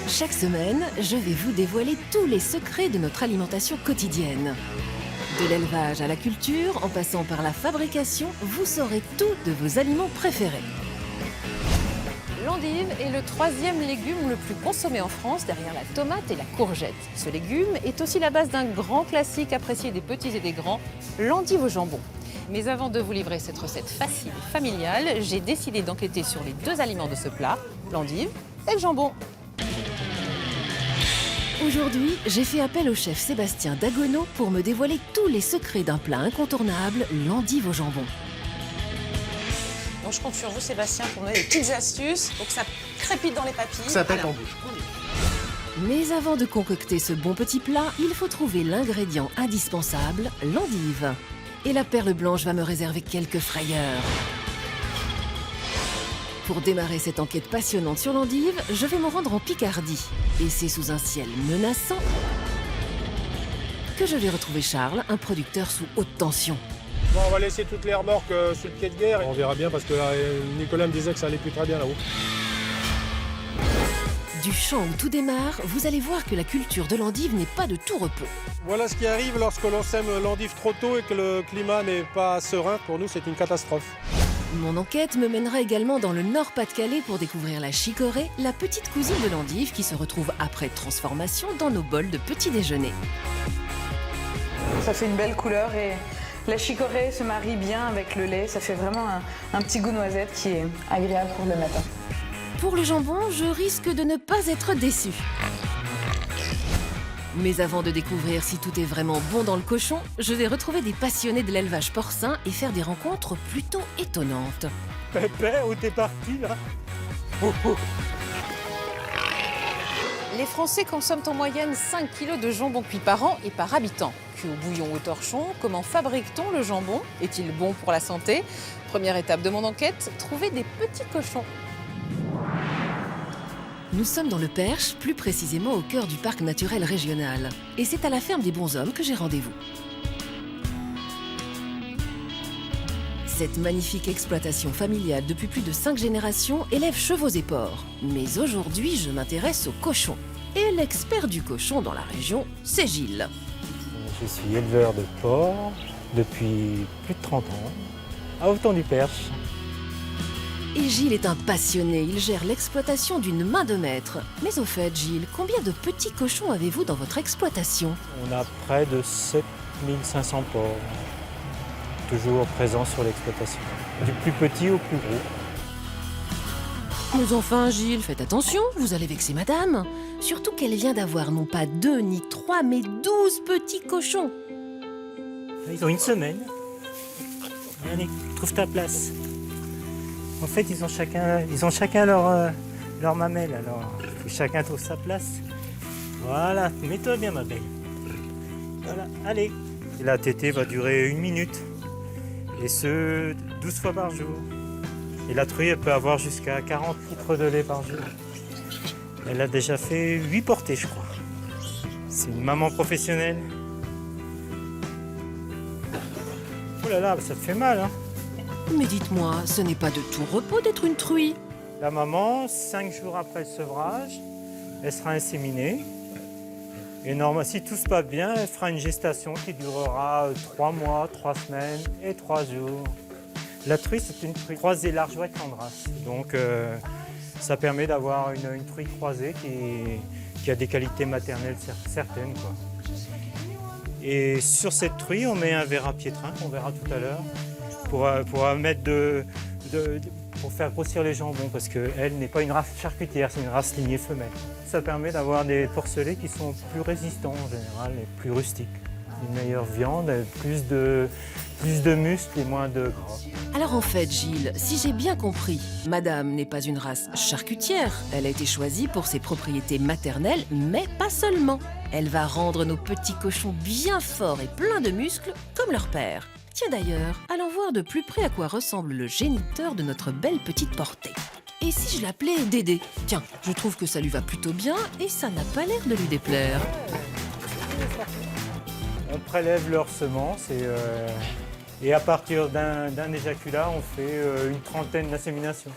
Chaque semaine, je vais vous dévoiler tous les secrets de notre alimentation quotidienne. De l'élevage à la culture, en passant par la fabrication, vous saurez tout de vos aliments préférés. L'endive est le troisième légume le plus consommé en France, derrière la tomate et la courgette. Ce légume est aussi la base d'un grand classique apprécié des petits et des grands, l'endive au jambon. Mais avant de vous livrer cette recette facile et familiale, j'ai décidé d'enquêter sur les deux aliments de ce plat, l'endive et le jambon. Aujourd'hui, j'ai fait appel au chef Sébastien Dagonneau pour me dévoiler tous les secrets d'un plat incontournable, l'endive au jambon. Donc je compte sur vous, Sébastien, pour me donner des petites astuces pour que ça crépite dans les papilles. Ça pète en bouche. Mais avant de concocter ce bon petit plat, il faut trouver l'ingrédient indispensable, l'endive. Et la perle blanche va me réserver quelques frayeurs. Pour démarrer cette enquête passionnante sur l'endive, je vais me rendre en Picardie. Et c'est sous un ciel menaçant que je vais retrouver Charles, un producteur sous haute tension. Bon, on va laisser toutes les remorques sur le pied de guerre. On verra bien parce que Nicolas me disait que ça allait plus très bien là-haut. Du champ où tout démarre, vous allez voir que la culture de l'endive n'est pas de tout repos. Voilà ce qui arrive lorsque l'on sème l'endive trop tôt et que le climat n'est pas serein. Pour nous, c'est une catastrophe. Mon enquête me mènera également dans le Nord-Pas-de-Calais pour découvrir la chicorée, la petite cousine de l'endive qui se retrouve après transformation dans nos bols de petit déjeuner. Ça fait une belle couleur et la chicorée se marie bien avec le lait. Ça fait vraiment un petit goût noisette qui est agréable pour le matin. Pour le jambon, je risque de ne pas être déçue. Mais avant de découvrir si tout est vraiment bon dans le cochon, je vais retrouver des passionnés de l'élevage porcin et faire des rencontres plutôt étonnantes. Pépé, où t'es parti là? Les Français consomment en moyenne 5 kg de jambon cuit par an et par habitant. Cuit au bouillon ou au torchon, comment fabrique-t-on le jambon? Est-il bon pour la santé? Première étape de mon enquête, trouver des petits cochons. Nous sommes dans le Perche, plus précisément au cœur du parc naturel régional. Et c'est à la ferme des Bonshommes que j'ai rendez-vous. Cette magnifique exploitation familiale depuis plus de 5 générations élève chevaux et porcs. Mais aujourd'hui, je m'intéresse aux cochons. Et l'expert du cochon dans la région, c'est Gilles. Je suis éleveur de porcs depuis plus de 30 ans, à Auton-du-Perche. Et Gilles est un passionné, il gère l'exploitation d'une main de maître. Mais au fait, Gilles, combien de petits cochons avez-vous dans votre exploitation? On a près de 7500 porcs, toujours présents sur l'exploitation, du plus petit au plus gros. Mais enfin, Gilles, faites attention, vous allez vexer madame. Surtout qu'elle vient d'avoir non pas 2 ni 3, mais 12 petits cochons. Ils ont une semaine. Allez, trouve ta place. En fait, ils ont chacun leur mamelle, alors faut que chacun trouve sa place. Voilà, mets-toi bien ma belle. Voilà, allez. Et la tétée va durer 1 minute, et ce, 12 fois par jour. Et la truie, elle peut avoir jusqu'à 40 litres de lait par jour. Elle a déjà fait 8 portées, je crois. C'est une maman professionnelle. Oh là là, ça te fait mal, hein? Mais dites-moi, ce n'est pas de tout repos d'être une truie. La maman, 5 jours après le sevrage, elle sera inséminée. Et normalement, si tout se passe bien, elle fera une gestation qui durera 3 mois, 3 semaines et 3 jours. La truie, c'est une truie croisée large-ouette tendras. Donc, ça permet d'avoir une truie croisée qui a des qualités maternelles certaines, quoi. Et sur cette truie, on met un ver à piétrin qu'on verra tout à l'heure pour mettre pour faire grossir les jambons, parce qu'elle n'est pas une race charcutière, c'est une race lignée femelle. Ça permet d'avoir des porcelets qui sont plus résistants en général et plus rustiques. Une meilleure viande, plus de muscles et moins de gras. Alors en fait, Gilles, si j'ai bien compris, madame n'est pas une race charcutière. Elle a été choisie pour ses propriétés maternelles, mais pas seulement. Elle va rendre nos petits cochons bien forts et pleins de muscles, comme leur père. Tiens d'ailleurs, allons voir de plus près à quoi ressemble le géniteur de notre belle petite portée. Et si je l'appelais Dédé? Tiens, je trouve que ça lui va plutôt bien et ça n'a pas l'air de lui déplaire. On prélève leurs semences et à partir d'un éjaculat, on fait une trentaine d'inséminations.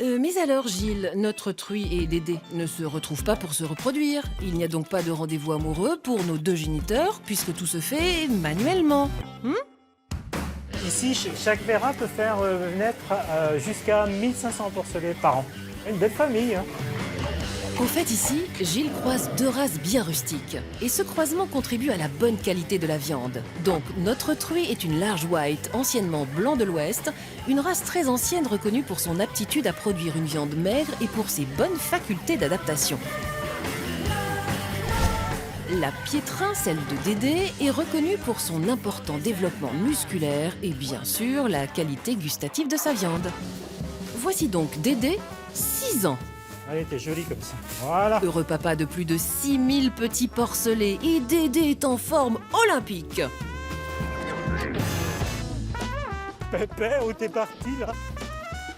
Mais alors, Gilles, notre truie et Dédé ne se retrouvent pas pour se reproduire. Il n'y a donc pas de rendez-vous amoureux pour nos deux géniteurs, puisque tout se fait manuellement. Ici, chaque Vera peut faire naître jusqu'à 1500 porcelets par an. Une belle famille. Hein. Au fait, ici, Gilles croise deux races bien rustiques. Et ce croisement contribue à la bonne qualité de la viande. Donc, notre truie est une large white, anciennement blanc de l'Ouest, une race très ancienne reconnue pour son aptitude à produire une viande maigre et pour ses bonnes facultés d'adaptation. La piétrin, celle de Dédé, est reconnue pour son important développement musculaire et bien sûr la qualité gustative de sa viande. Voici donc Dédé, 6 ans. Allez, t'es jolie comme ça. Voilà. Heureux papa de plus de 6000 petits porcelets et Dédé est en forme olympique. Pépé, où t'es parti là?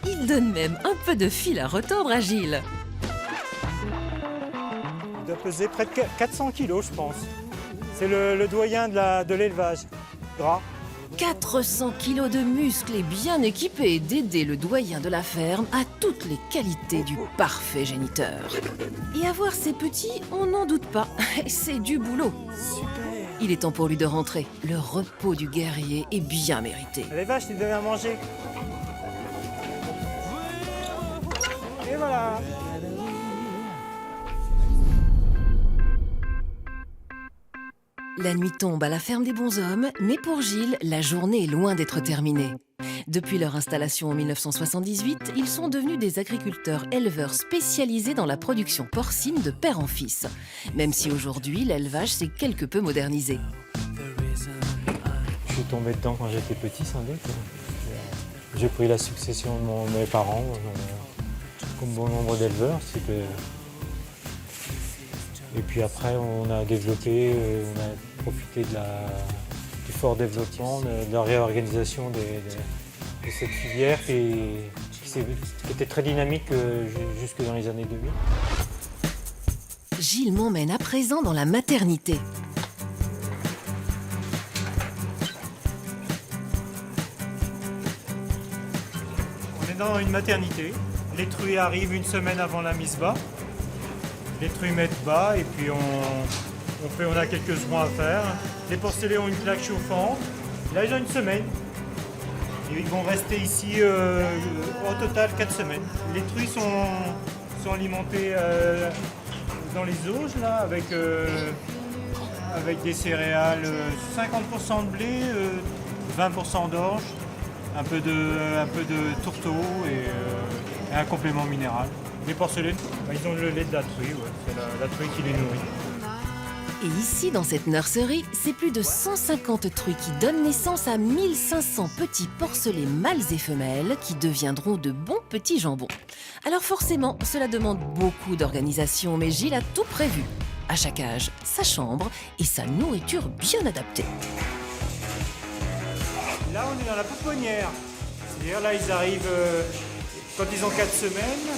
Il donne même un peu de fil à retordre à Gilles. Il doit peser près de 400 kilos, je pense. C'est le doyen de l'élevage. Gras. 400 kilos de muscles et bien équipé, Dédé, le doyen de la ferme, a toutes les qualités du parfait géniteur. Et avoir ces petits, on n'en doute pas, c'est du boulot. Super. Il est temps pour lui de rentrer. Le repos du guerrier est bien mérité. Les vaches, tu devais à manger. Et voilà. La nuit tombe à la ferme des bonshommes, mais pour Gilles, la journée est loin d'être terminée. Depuis leur installation en 1978, ils sont devenus des agriculteurs éleveurs spécialisés dans la production porcine de père en fils, même si aujourd'hui l'élevage s'est quelque peu modernisé. Je suis tombé dedans quand j'étais petit, sans doute. J'ai pris la succession de mes parents, comme bon nombre d'éleveurs. Et puis après, on a développé, on a profité du fort développement, de la réorganisation de cette filière qui était très dynamique jusque dans les années 2000. Gilles m'emmène à présent dans la maternité. On est dans une maternité. Les truies arrivent une semaine avant la mise bas. Les truies mettent bas et puis on a quelques soins à faire. Les porcelets ont une plaque chauffante. Là, ils ont une semaine. Et ils vont rester ici au total 4 semaines. Les truies sont alimentées dans les auges là, avec des céréales, 50% de blé, 20% d'orge, un peu de tourteau et un complément minéral. Les porcelets, ils ont le lait de la truie, c'est la truie qui les nourrit. Et ici, dans cette nurserie, c'est plus de 150 truies qui donnent naissance à 1500 petits porcelets mâles et femelles qui deviendront de bons petits jambons. Alors forcément, cela demande beaucoup d'organisation, mais Gilles a tout prévu. À chaque âge, sa chambre et sa nourriture bien adaptée. Là, on est dans la pouponnière. C'est-à-dire, là, ils arrivent quand ils ont 4 semaines.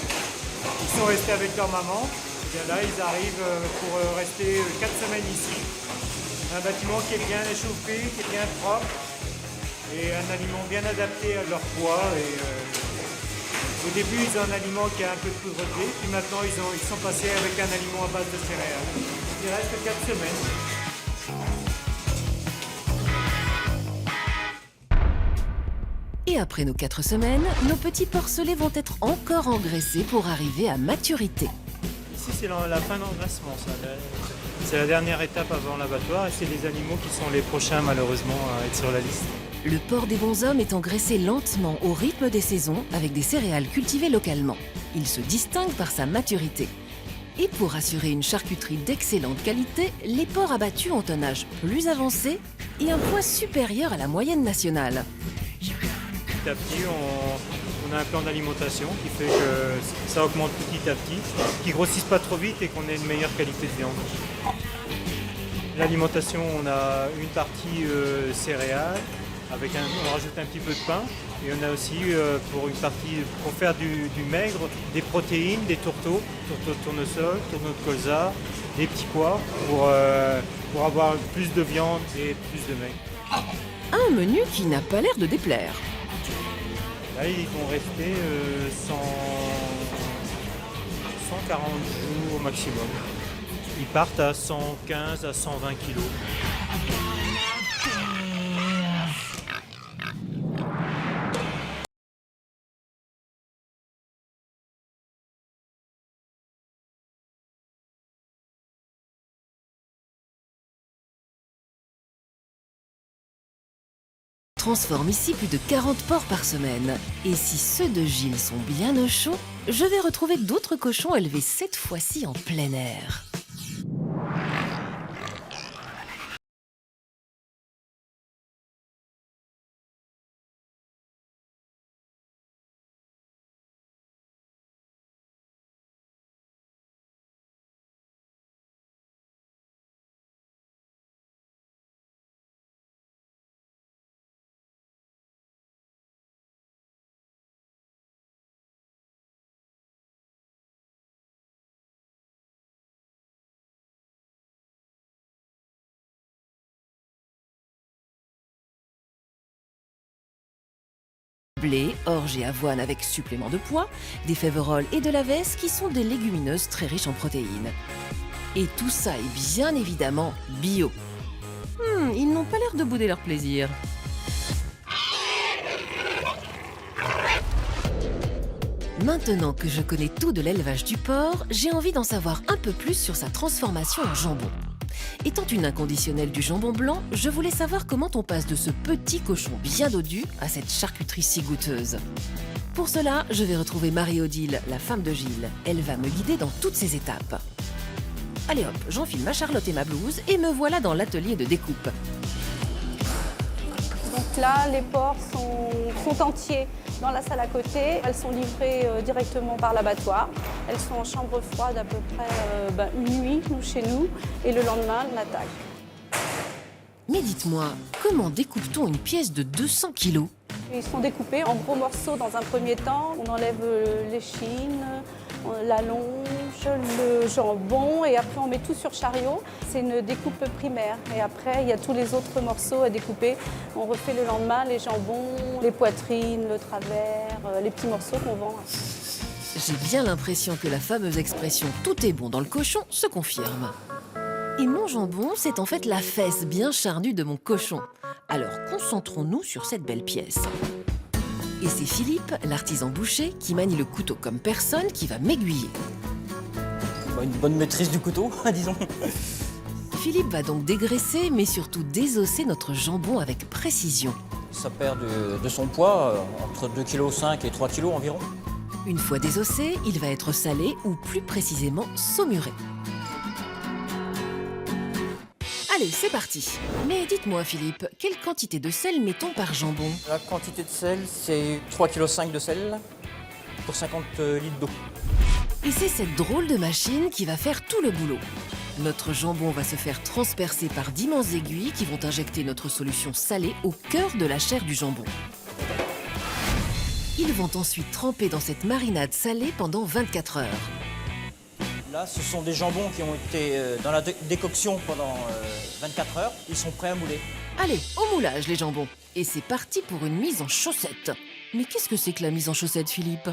Ils sont restés avec leur maman. Et bien là, ils arrivent pour rester 4 semaines ici. Un bâtiment qui est bien échauffé, qui est bien propre et un aliment bien adapté à leur poids. Au début, ils ont un aliment qui a un peu de poudre de blé, puis maintenant, ils sont passés avec un aliment à base de céréales. Il reste 4 semaines. Et après nos 4 semaines, nos petits porcelets vont être encore engraissés pour arriver à maturité. Ici, c'est la fin d'engraissement. C'est la dernière étape avant l'abattoir et c'est les animaux qui sont les prochains, malheureusement, à être sur la liste. Le porc des bonshommes est engraissé lentement au rythme des saisons avec des céréales cultivées localement. Il se distingue par sa maturité. Et pour assurer une charcuterie d'excellente qualité, les porcs abattus ont un âge plus avancé et un poids supérieur à la moyenne nationale. Petit à petit, on a un plan d'alimentation qui fait que ça augmente petit à petit, qu'ils ne grossissent pas trop vite et qu'on ait une meilleure qualité de viande. L'alimentation, on a une partie céréales, on rajoute un petit peu de pain et on a aussi pour faire du maigre, des protéines, des tourteaux de tournesol, tourneaux de colza, des petits pois pour avoir plus de viande et plus de maigre. Un menu qui n'a pas l'air de déplaire. Là, ils vont rester sans 40 jours au maximum. Ils partent à 115 à 120 kilos. Transforme ici plus de 40 porcs par semaine. Et si ceux de Gilles sont bien au chaud, je vais retrouver d'autres cochons élevés cette fois-ci en plein air. Blé, orge et avoine avec supplément de poids, des féveroles et de la vesse qui sont des légumineuses très riches en protéines. Et tout ça est bien évidemment bio. Ils n'ont pas l'air de bouder leur plaisir. Maintenant que je connais tout de l'élevage du porc, j'ai envie d'en savoir un peu plus sur sa transformation en jambon. Étant une inconditionnelle du jambon blanc, je voulais savoir comment on passe de ce petit cochon bien dodu à cette charcuterie si goûteuse. Pour cela, je vais retrouver Marie-Odile, la femme de Gilles. Elle va me guider dans toutes ces étapes. Allez hop, j'enfile ma Charlotte et ma blouse et me voilà dans l'atelier de découpe. Donc là, les porcs sont entiers dans la salle à côté. Elles sont livrées directement par l'abattoir. Elles sont en chambre froide à peu près une nuit, chez nous, et le lendemain, on attaque. Mais dites-moi, comment découpe-t-on une pièce de 200 kilos ? Ils sont découpés en gros morceaux dans un premier temps. On enlève l'échine, la longe, le jambon et après on met tout sur chariot. C'est une découpe primaire et après il y a tous les autres morceaux à découper. On refait le lendemain les jambons, les poitrines, le travers, les petits morceaux qu'on vend. J'ai bien l'impression que la fameuse expression « tout est bon dans le cochon » se confirme. Et mon jambon, c'est en fait la fesse bien charnue de mon cochon. Alors concentrons-nous sur cette belle pièce. Et c'est Philippe, l'artisan boucher, qui manie le couteau comme personne, qui va m'aiguiller. Une bonne maîtrise du couteau, disons. Philippe va donc dégraisser, mais surtout désosser notre jambon avec précision. Ça perd de son poids, entre 2,5 kg et 3 kg environ. Une fois désossé, il va être salé, ou plus précisément saumuré. Allez, c'est parti. Mais dites-moi Philippe, quelle quantité de sel mettons par jambon? La quantité de sel, c'est 3,5 kg de sel pour 50 litres d'eau. Et c'est cette drôle de machine qui va faire tout le boulot. Notre jambon va se faire transpercer par d'immenses aiguilles qui vont injecter notre solution salée au cœur de la chair du jambon. Ils vont ensuite tremper dans cette marinade salée pendant 24 heures. Là, ce sont des jambons qui ont été dans la décoction pendant 24 heures. Ils sont prêts à mouler. Allez, au moulage les jambons. Et c'est parti pour une mise en chaussette. Mais qu'est-ce que c'est que la mise en chaussette, Philippe ?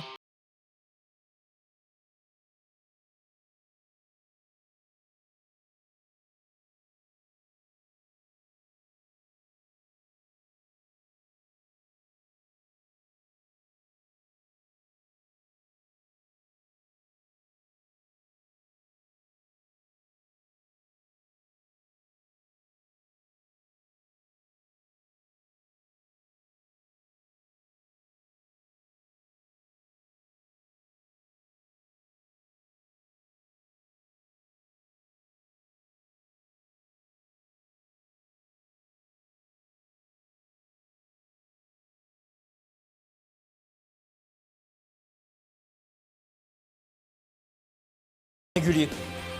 Régulier.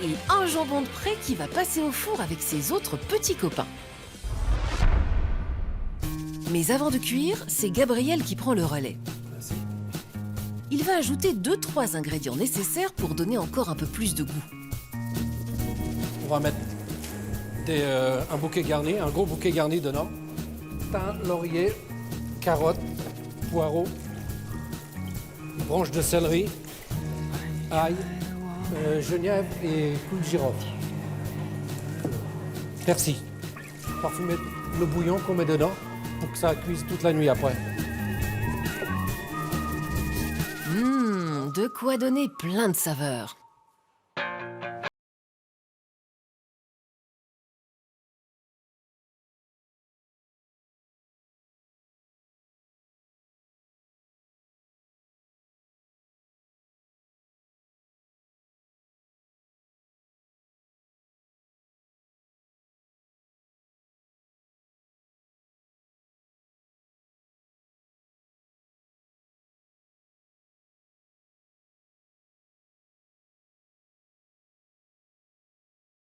Et un jambon de près qui va passer au four avec ses autres petits copains. Mais avant de cuire, c'est Gabriel qui prend le relais. Il va ajouter 2-3 ingrédients nécessaires pour donner encore un peu plus de goût. On va mettre un bouquet garni, un gros bouquet garni dedans. Thym, laurier, carottes, poireaux, branches de céleri, ail, genièvre et clou de girofle. Persil. Parfumer le bouillon qu'on met dedans pour que ça cuise toute la nuit après. De quoi donner plein de saveurs.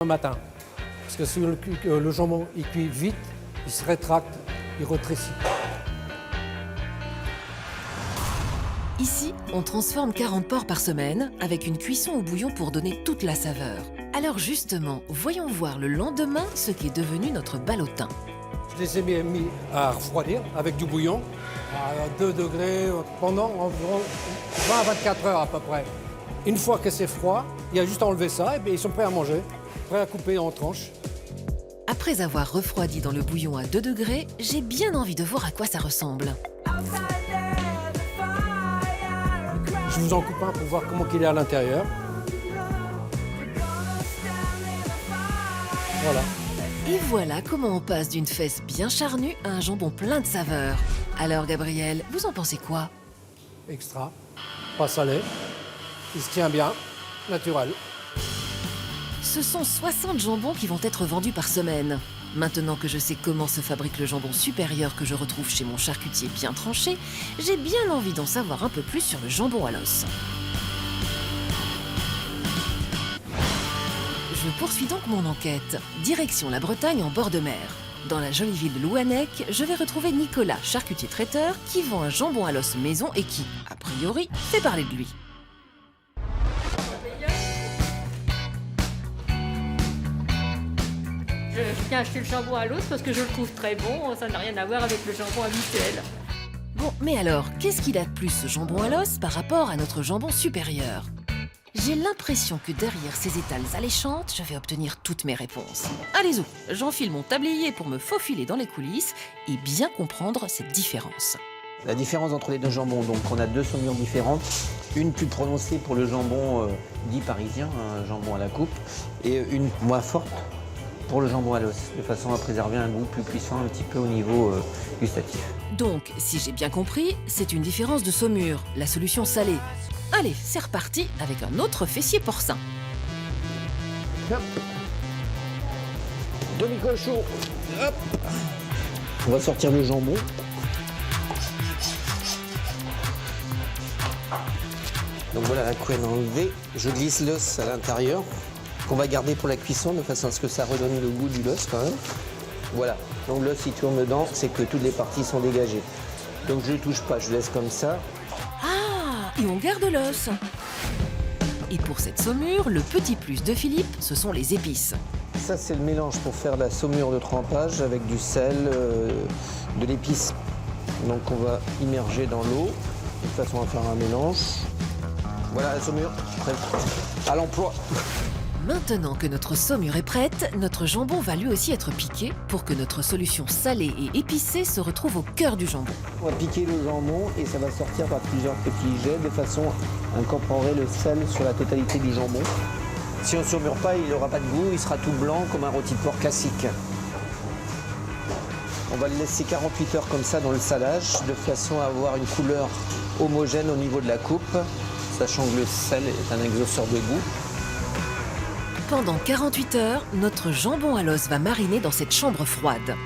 Un matin, parce que si le jambon il cuit vite, il se rétracte, il rétrécit. Ici, on transforme 40 porcs par semaine avec une cuisson au bouillon pour donner toute la saveur. Alors justement, voyons voir le lendemain ce qui est devenu notre ballotin. Je les ai mis à refroidir avec du bouillon à 2 degrés pendant environ 20 à 24 heures à peu près. Une fois que c'est froid, il y a juste à enlever ça et bien ils sont prêts à manger, prêts à couper en tranches. Après avoir refroidi dans le bouillon à 2 degrés, j'ai bien envie de voir à quoi ça ressemble. Je vous en coupe un pour voir comment il est à l'intérieur. Voilà. Et voilà comment on passe d'une fesse bien charnue à un jambon plein de saveurs. Alors Gabriel, vous en pensez quoi? Extra, pas salé, il se tient bien, naturel. Ce sont 60 jambons qui vont être vendus par semaine. Maintenant que je sais comment se fabrique le jambon supérieur que je retrouve chez mon charcutier bien tranché, j'ai bien envie d'en savoir un peu plus sur le jambon à l'os. Je poursuis donc mon enquête. Direction la Bretagne en bord de mer. Dans la jolie ville de Louannec, je vais retrouver Nicolas, charcutier traiteur, qui vend un jambon à l'os maison et qui, a priori, fait parler de lui. Je viens acheter le jambon à l'os parce que je le trouve très bon, ça n'a rien à voir avec le jambon habituel. Bon, mais alors, qu'est-ce qu'il a de plus ce jambon à l'os par rapport à notre jambon supérieur? J'ai l'impression que derrière ces étals alléchantes, je vais obtenir toutes mes réponses. Allez-y, j'enfile mon tablier pour me faufiler dans les coulisses et bien comprendre cette différence. La différence entre les deux jambons, donc on a deux saumures différentes, une plus prononcée pour le jambon dit parisien, un jambon à la coupe, et une moins forte pour le jambon à l'os, de façon à préserver un goût plus puissant un petit peu au niveau gustatif. Donc, si j'ai bien compris, c'est une différence de saumure, la solution salée. Allez, c'est reparti avec un autre fessier porcin. Hop. Demi-cochon. Hop. On va sortir le jambon. Donc voilà la couenne enlevée. Je glisse l'os à l'intérieur, qu'on va garder pour la cuisson, de façon à ce que ça redonne le goût du l'os quand même. Voilà, donc l'os il tourne dedans, c'est que toutes les parties sont dégagées. Donc je ne touche pas, je laisse comme ça. Ah, et on garde l'os. Et pour cette saumure, le petit plus de Philippe, ce sont les épices. Ça c'est le mélange pour faire la saumure de trempage avec du sel, de l'épice. Donc on va immerger dans l'eau, de façon à faire un mélange. Voilà la saumure, prête à l'emploi. Maintenant que notre saumure est prête, notre jambon va lui aussi être piqué pour que notre solution salée et épicée se retrouve au cœur du jambon. On va piquer le jambon et ça va sortir par plusieurs petits jets de façon à incorporer le sel sur la totalité du jambon. Si on ne saumure pas, il n'aura pas de goût, il sera tout blanc comme un rôti de porc classique. On va le laisser 48 heures comme ça dans le salage de façon à avoir une couleur homogène au niveau de la coupe, sachant que le sel est un exhausteur de goût. Pendant 48 heures, notre jambon à l'os va mariner dans cette chambre froide.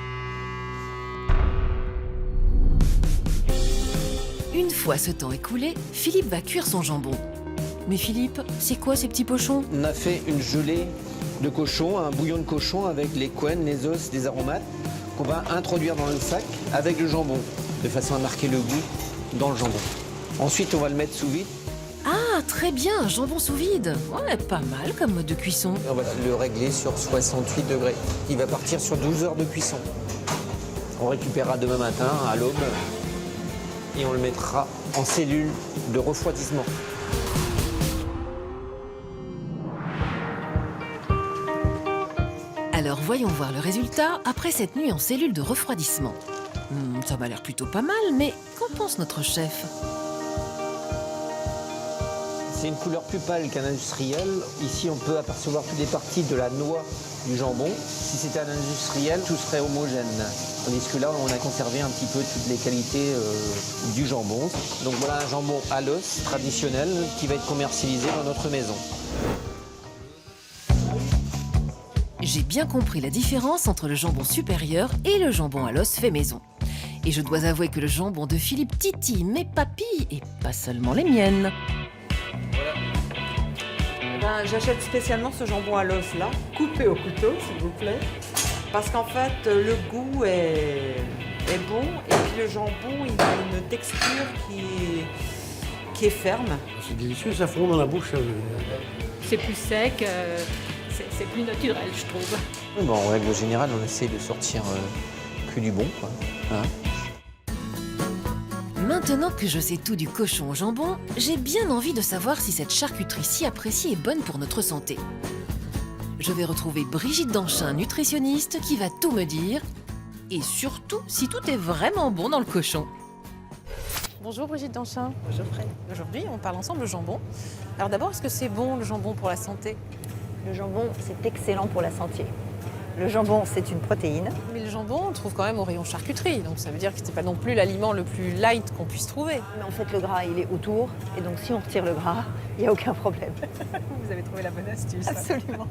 Une fois ce temps écoulé, Philippe va cuire son jambon. Mais Philippe, c'est quoi ces petits pochons? On a fait une gelée de cochon, un bouillon de cochon avec les couennes, les os, les aromates qu'on va introduire dans le sac avec le jambon, de façon à marquer le goût dans le jambon. Ensuite, on va le mettre sous vide. Ah, très bien, un jambon sous vide. Ouais, pas mal comme mode de cuisson. On va le régler sur 68 degrés. Il va partir sur 12 heures de cuisson. On récupérera demain matin à l'aube et on le mettra en cellule de refroidissement. Alors voyons voir le résultat après cette nuit en cellule de refroidissement. Ça m'a l'air plutôt pas mal, mais qu'en pense notre chef? C'est une couleur plus pâle qu'un industriel. Ici, on peut apercevoir toutes les parties de la noix du jambon. Si c'était un industriel, tout serait homogène. Tandis que là, on a conservé un petit peu toutes les qualités du jambon. Donc voilà un jambon à l'os traditionnel qui va être commercialisé dans notre maison. J'ai bien compris la différence entre le jambon supérieur et le jambon à l'os fait maison. Et je dois avouer que le jambon de Philippe titille mes papilles et pas seulement les miennes. J'achète spécialement ce jambon à l'os là, coupé au couteau s'il vous plaît, parce qu'en fait le goût est bon et puis le jambon il a une texture qui est ferme. C'est délicieux, ça fond dans la bouche. C'est plus sec, c'est plus naturel, je trouve. Bon, en règle générale, on essaie de sortir que du bon, quoi. Hein. Maintenant que je sais tout du cochon au jambon, j'ai bien envie de savoir si cette charcuterie si appréciée est bonne pour notre santé. Je vais retrouver Brigitte Danchin, nutritionniste, qui va tout me dire. Et surtout, si tout est vraiment bon dans le cochon. Bonjour Brigitte Danchin. Bonjour Fred. Aujourd'hui, on parle ensemble de jambon. Alors d'abord, est-ce que c'est bon le jambon pour la santé? Le jambon, c'est excellent pour la santé. Le jambon, c'est une protéine. Mais le jambon, on trouve quand même au rayon charcuterie, donc ça veut dire que c'est pas non plus l'aliment le plus light qu'on puisse trouver. Mais en fait, le gras, il est autour, et donc si on retire le gras, il n'y a aucun problème. Vous avez trouvé la bonne astuce. Absolument.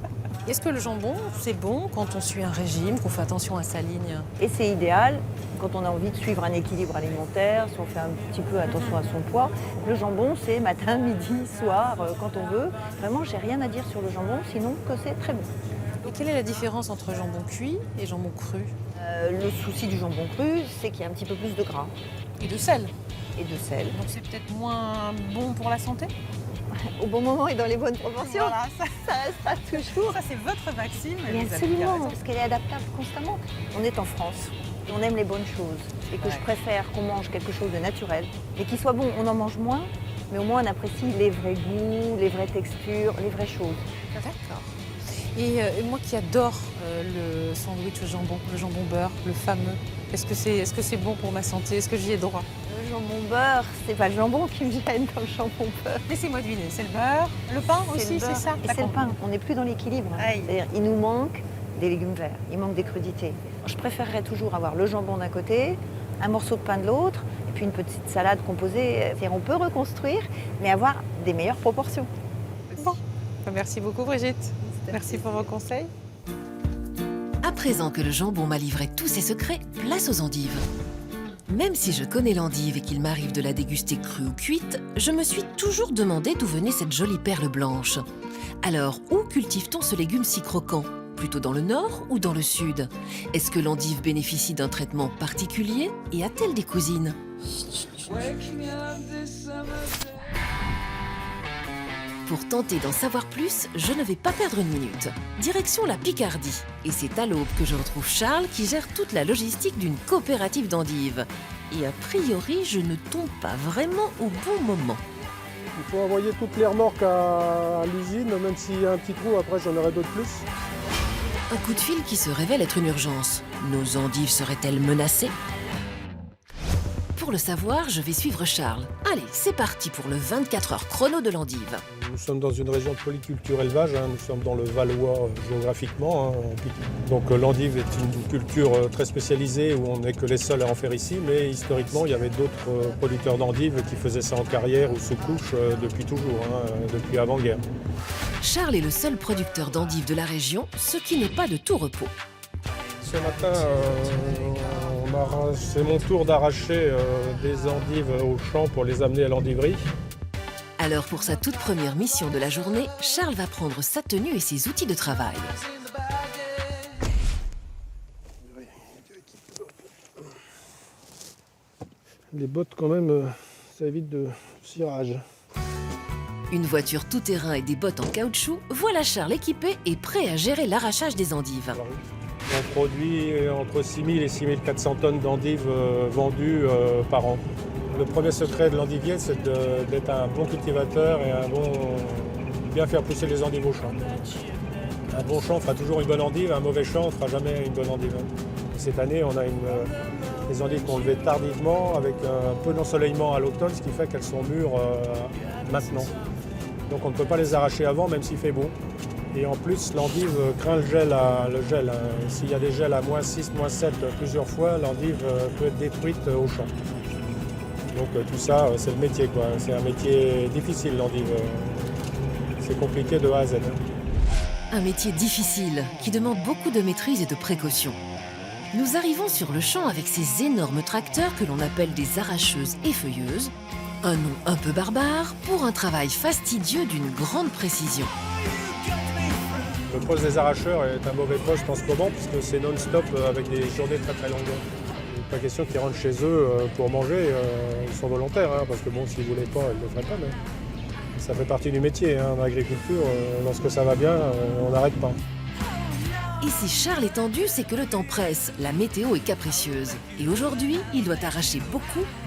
Est-ce que le jambon, c'est bon quand on suit un régime, qu'on fait attention à sa ligne? Et c'est idéal quand on a envie de suivre un équilibre alimentaire, si on fait un petit peu attention à son poids. Donc, le jambon, c'est matin, midi, soir, quand on veut. Vraiment, j'ai rien à dire sur le jambon, sinon que c'est très bon. Et quelle est la différence entre jambon cuit et jambon cru? Le souci du jambon cru, c'est qu'il y a un petit peu plus de gras. Et de sel. Et de sel. Donc c'est peut-être moins bon pour la santé? Au bon moment et dans les bonnes proportions. Voilà, Ça restera toujours. ça c'est votre maxime. Mais absolument, parce qu'elle est adaptable constamment. On est en France, et on aime les bonnes choses. Et que je préfère qu'on mange quelque chose de naturel. Et qui soit bon, on en mange moins, mais au moins on apprécie les vrais goûts, les vraies textures, les vraies choses. D'accord. Et moi qui adore le sandwich au jambon, le jambon beurre, le fameux, est-ce que c'est bon pour ma santé? Est-ce que j'y ai droit? Le jambon beurre, c'est pas le jambon qui me gêne comme le jambon beurre. Laissez-moi deviner, c'est le beurre, le pain aussi, c'est ça? Et c'est le pain, on n'est plus dans l'équilibre. C'est-à-dire, il nous manque des légumes verts, il manque des crudités. Je préférerais toujours avoir le jambon d'un côté, un morceau de pain de l'autre, et puis une petite salade composée. C'est-à-dire, on peut reconstruire, mais avoir des meilleures proportions. Bon, merci beaucoup Brigitte. Merci pour vos conseils. À présent que le jambon m'a livré tous ses secrets, place aux endives. Même si je connais l'endive et qu'il m'arrive de la déguster crue ou cuite, je me suis toujours demandé d'où venait cette jolie perle blanche. Alors, où cultive-t-on ce légume si croquant? Plutôt dans le nord ou dans le sud? Est-ce que l'endive bénéficie d'un traitement particulier et a-t-elle des cousines? Pour tenter d'en savoir plus, je ne vais pas perdre une minute. Direction la Picardie. Et c'est à l'aube que je retrouve Charles qui gère toute la logistique d'une coopérative d'endives. Et a priori, je ne tombe pas vraiment au bon moment. Il faut envoyer toutes les remorques à l'usine, même s'il y a un petit trou, après j'en aurai d'autres plus. Un coup de fil qui se révèle être une urgence. Nos endives seraient-elles menacées? Pour le savoir, je vais suivre Charles. Allez, c'est parti pour le 24 heures chrono de l'endive. Nous sommes dans une région de polyculture élevage, nous sommes dans le Valois géographiquement. Donc l'endive est une culture très spécialisée où on n'est que les seuls à en faire ici, mais historiquement il y avait d'autres producteurs d'endives qui faisaient ça en carrière ou sous couche depuis toujours, depuis avant-guerre. Charles est le seul producteur d'endives de la région, ce qui n'est pas de tout repos. Ce matin, c'est mon tour d'arracher des endives au champ pour les amener à l'endiverie. Alors pour sa toute première mission de la journée, Charles va prendre sa tenue et ses outils de travail. Les bottes quand même, ça évite de cirage. Une voiture tout-terrain et des bottes en caoutchouc, voilà Charles équipé et prêt à gérer l'arrachage des endives. On produit entre 6 000 et 6 400 tonnes d'endives vendues par an. Le premier secret de l'endivier, c'est d'être un bon cultivateur et bien faire pousser les endives au champ. Un bon champ fera toujours une bonne endive, un mauvais champ ne fera jamais une bonne endive. Cette année, on a des endives qu'on levait tardivement, avec un peu d'ensoleillement à l'automne, ce qui fait qu'elles sont mûres maintenant. Donc on ne peut pas les arracher avant, même s'il fait beau. Et en plus, l'endive craint le gel. S'il y a des gels à -6, -7 plusieurs fois, l'endive peut être détruite au champ. Donc tout ça, c'est le métier, quoi. C'est un métier difficile, l'endive. C'est compliqué de A à Z. Un métier difficile qui demande beaucoup de maîtrise et de précaution. Nous arrivons sur le champ avec ces énormes tracteurs que l'on appelle des arracheuses et feuilleuses. Un nom un peu barbare pour un travail fastidieux d'une grande précision. Le poste des arracheurs est un mauvais poste en ce moment puisque c'est non-stop avec des journées très très longues. Il n'est pas question qu'ils rentrent chez eux pour manger, ils sont volontaires, hein, parce que bon, s'ils ne voulaient pas, ils ne le feraient pas. Mais ça fait partie du métier, hein, en agriculture, lorsque ça va bien, on n'arrête pas. Et si Charles est tendu, c'est que le temps presse, la météo est capricieuse. Et aujourd'hui, il doit arracher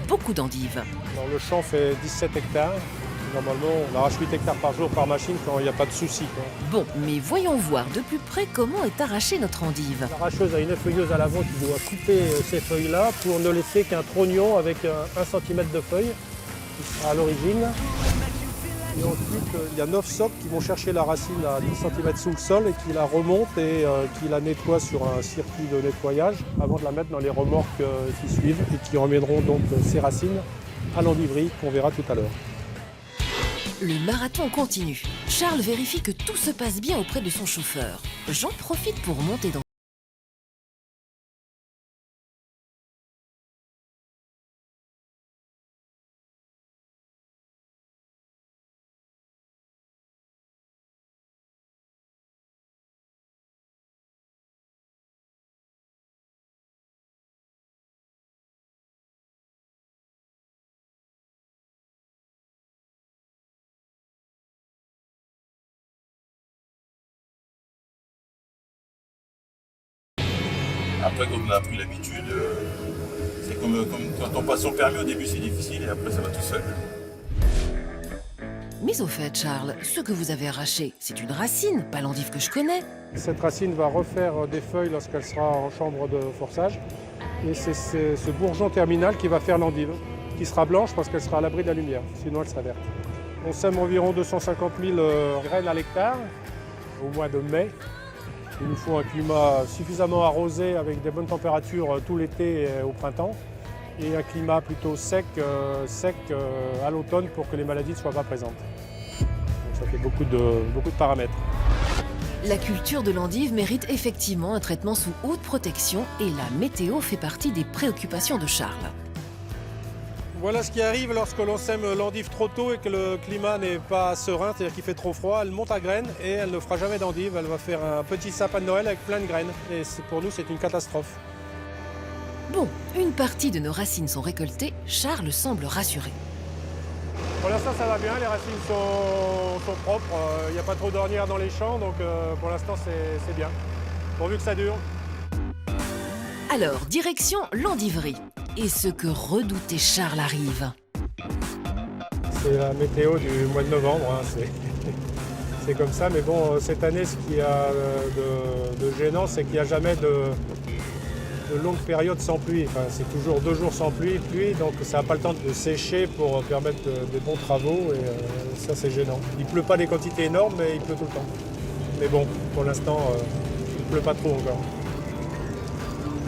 beaucoup d'endives. Alors, le champ fait 17 hectares. Normalement, on arrache 8 hectares par jour par machine quand il n'y a pas de souci. Bon, mais voyons voir de plus près comment est arrachée notre endive. L'arracheuse a une feuilleuse à l'avant qui doit couper ces feuilles-là pour ne laisser qu'un trognon avec 1 cm de feuille qui sera à l'origine. Et ensuite, il y a 9 socs qui vont chercher la racine à 10 cm sous le sol et qui la remontent et qui la nettoient sur un circuit de nettoyage avant de la mettre dans les remorques qui suivent et qui emmèneront donc ces racines à l'endiverie qu'on verra tout à l'heure. Le marathon continue. Charles vérifie que tout se passe bien auprès de son chauffeur. J'en profite pour monter dans Après, quand on a pris l'habitude, c'est comme quand on passe son permis, au début c'est difficile et après ça va tout seul. Mais au fait, Charles, ce que vous avez arraché, c'est une racine, pas l'endive que je connais. Cette racine va refaire des feuilles lorsqu'elle sera en chambre de forçage. Et c'est ce bourgeon terminal qui va faire l'endive, qui sera blanche parce qu'elle sera à l'abri de la lumière, sinon elle sera verte. On sème environ 250 000 graines à l'hectare au mois de mai. Il nous faut un climat suffisamment arrosé avec des bonnes températures tout l'été et au printemps. Et un climat plutôt sec à l'automne pour que les maladies ne soient pas présentes. Donc ça fait beaucoup de paramètres. La culture de l'endive mérite effectivement un traitement sous haute protection et la météo fait partie des préoccupations de Charles. Voilà ce qui arrive lorsque l'on sème l'endive trop tôt et que le climat n'est pas serein, c'est-à-dire qu'il fait trop froid. Elle monte à graines et elle ne fera jamais d'endive. Elle va faire un petit sapin de Noël avec plein de graines. Et pour nous, c'est une catastrophe. Bon, une partie de nos racines sont récoltées, Charles semble rassuré. Pour l'instant, ça va bien, les racines sont propres. Il n'y a pas trop d'ornières dans les champs, donc pour l'instant, c'est bien. Pourvu que ça dure. Alors, direction l'endiverie. Et ce que redoutait Charles arrive. C'est la météo du mois de novembre, hein, c'est comme ça. Mais bon, cette année, ce qu'il y a de gênant, c'est qu'il n'y a jamais de longues périodes sans pluie. Enfin, c'est toujours 2 jours sans pluie, donc ça n'a pas le temps de sécher pour permettre des bons travaux. Et ça, c'est gênant. Il ne pleut pas des quantités énormes, mais il pleut tout le temps. Mais bon, pour l'instant, il ne pleut pas trop encore.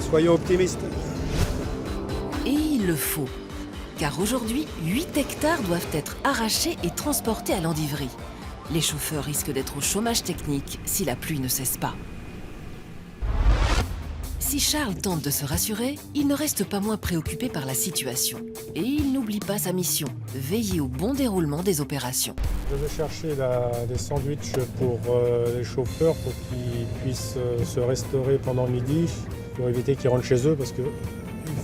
Soyons optimistes. Et il le faut, car aujourd'hui, 8 hectares doivent être arrachés et transportés à l'endiverie. Les chauffeurs risquent d'être au chômage technique si la pluie ne cesse pas. Si Charles tente de se rassurer, il ne reste pas moins préoccupé par la situation. Et il n'oublie pas sa mission, veiller au bon déroulement des opérations. Je vais chercher des sandwichs pour les chauffeurs pour qu'ils puissent se restaurer pendant midi, pour éviter qu'ils rentrent chez eux parce qu'il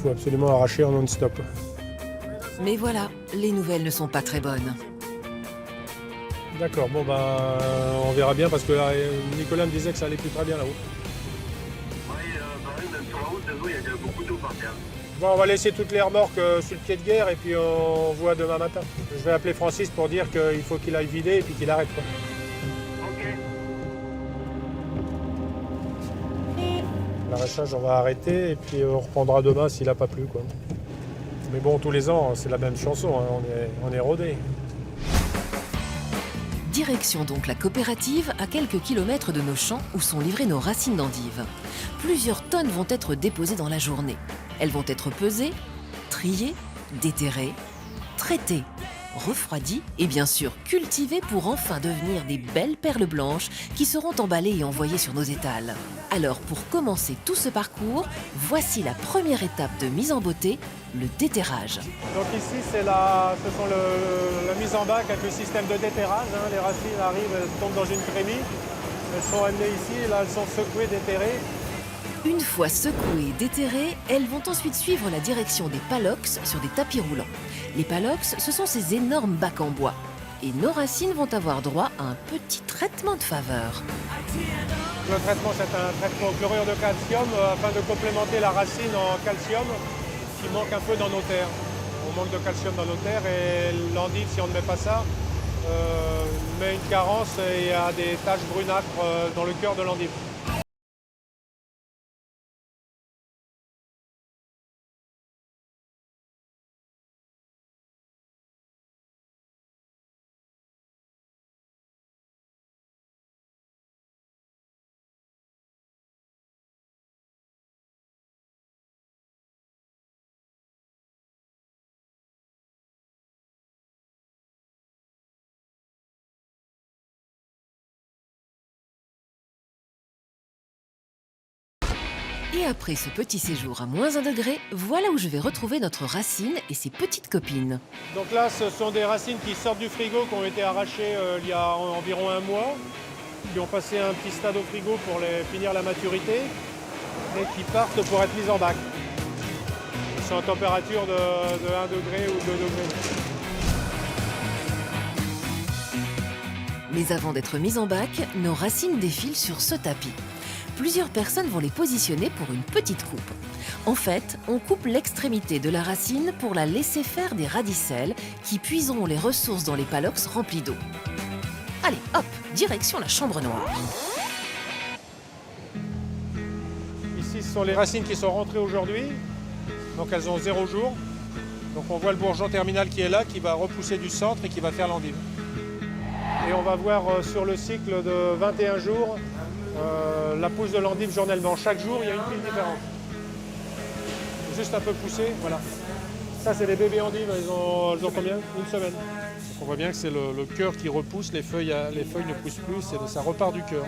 faut absolument arracher en non-stop. Mais voilà, les nouvelles ne sont pas très bonnes. D'accord, bon on verra bien parce que Nicolas me disait que ça allait plus très bien là-haut. Bon, on va laisser toutes les remorques sur le pied de guerre et puis on voit demain matin. Je vais appeler Francis pour dire qu'il faut qu'il aille vider et puis qu'il arrête, quoi. L'arrachage, on va arrêter et puis on reprendra demain s'il n'a pas plu, quoi. Mais bon, tous les ans, c'est la même chanson, hein, on est rodés. Direction donc la coopérative à quelques kilomètres de nos champs où sont livrées nos racines d'endives. Plusieurs tonnes vont être déposées dans la journée. Elles vont être pesées, triées, déterrées, traitées, refroidies et bien sûr cultivées pour enfin devenir des belles perles blanches qui seront emballées et envoyées sur nos étals. Alors pour commencer tout ce parcours, voici la première étape de mise en beauté, le déterrage. Donc ici, ce sont la mise en bac avec le système de déterrage. Hein. Les racines arrivent, elles tombent dans une crémie. Elles sont amenées ici, là elles sont secouées, déterrées. Une fois secouées et déterrées, elles vont ensuite suivre la direction des palox sur des tapis roulants. Les palox, ce sont ces énormes bacs en bois. Et nos racines vont avoir droit à un petit traitement de faveur. Le traitement, c'est un traitement au chlorure de calcium afin de complémenter la racine en calcium qui manque un peu dans nos terres. On manque de calcium dans nos terres et l'endive, si on ne met pas ça, met une carence et il y a des taches brunâtres dans le cœur de l'endive. Et après ce petit séjour à -1 degré, voilà où je vais retrouver notre racine et ses petites copines. Donc là, ce sont des racines qui sortent du frigo, qui ont été arrachées il y a environ 1 mois, qui ont passé un petit stade au frigo pour finir la maturité et qui partent pour être mises en bac. Ils sont à température de 1 degré ou 2 degrés. Mais avant d'être mises en bac, nos racines défilent sur ce tapis. Plusieurs personnes vont les positionner pour une petite coupe. En fait, on coupe l'extrémité de la racine pour la laisser faire des radicelles qui puiseront les ressources dans les palox remplis d'eau. Allez, hop, direction la chambre noire. Ici, ce sont les racines qui sont rentrées aujourd'hui. Donc elles ont 0 jour. Donc on voit le bourgeon terminal qui est là, qui va repousser du centre et qui va faire l'endive. Et on va voir sur le cycle de 21 jours la pousse de l'endive journellement. Chaque jour, il y a une prise différente. Juste un peu poussé, voilà. Ça, c'est les bébés endives, elles ont combien? Une semaine. Donc on voit bien que c'est le cœur qui repousse, les feuilles ne poussent plus, ça repart du cœur.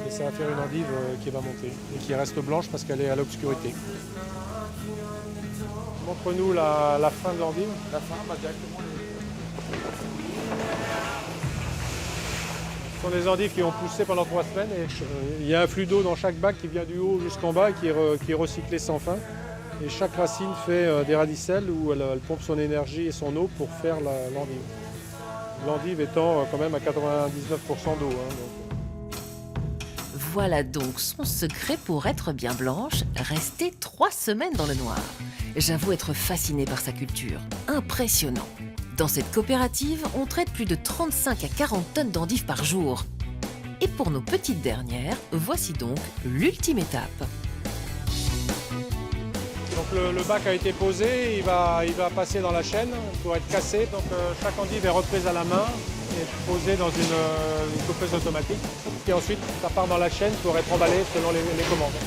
Et ça va faire une endive qui va monter et qui reste blanche parce qu'elle est à l'obscurité. Montre-nous la fin de l'endive. La fin, directement Ce sont des endives qui ont poussé pendant 3 semaines et il y a un flux d'eau dans chaque bac qui vient du haut jusqu'en bas et qui est recyclé sans fin. Et chaque racine fait des radicelles où elle pompe son énergie et son eau pour faire l'endive. L'endive étant quand même à 99% d'eau. Voilà donc son secret pour être bien blanche, rester 3 semaines dans le noir. J'avoue être fascinée par sa culture. Impressionnant. Dans cette coopérative, on traite plus de 35 à 40 tonnes d'endives par jour. Et pour nos petites dernières, voici donc l'ultime étape. Donc le bac a été posé, il va passer dans la chaîne pour être cassé. Donc chaque endive est reprise à la main et posée dans une coupleuse automatique. Et ensuite, ça part dans la chaîne pour être emballé selon les commandes.